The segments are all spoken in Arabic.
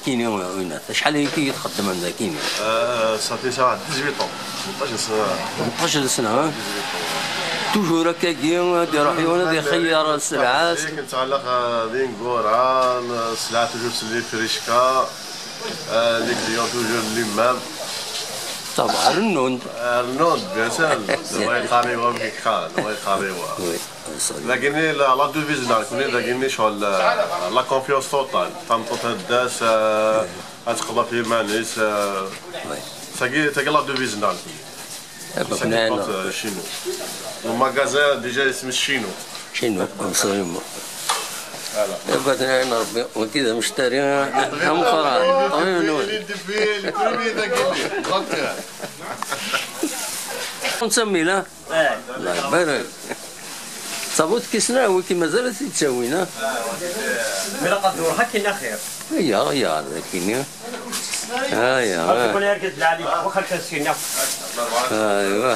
كيني وين شحال هي كيتخدم عندها كيني؟ صافي ساعه 18 سنه 18 سنه توجور هكاكي ديرو حيوانات يخير السلعات كنتعلق دي نكورا السلعه توجور تسلي فريشكا لي كليون توجور ليمام طبعا النود بيان سور هو يقاريوها كيكال هو يقاريوها لكن لا دوفيز كوني لكن شغل لا كونفيونس توتال تنطط الداس تقضى في مانيس تاكي لا دوفيز شينو المغازان ديجا اسم شينو absolument. يبقى تنعين ربي وكذا مشتري هم فراد طبيب نون نسمي له الله يبارك صابوت كيسنا هو كي مازال تساوينا ملا قدور هكا خير يا ذاكيني هيا تكون يركز عليك واخا كنسينا ايوا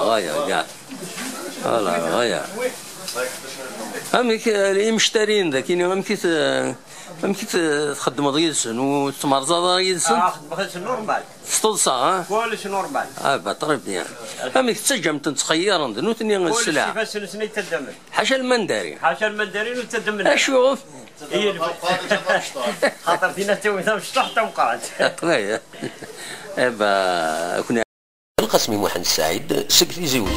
غايا كاع والله غايا اللي مشترين ذا كاين امكي تخدم غيلسن وتمرزا غيلسن خدمت نورمال ستوصا كلش نورمال بطريق ديال امك تسجم تتخير نوتني السلعه كيفاش سني تدمن حاشا المندارين وتدمن اشوف هي خاطر فينا توي مشطوح توقعت طيب كنا القسمي محمد السعيد سكرتير زوج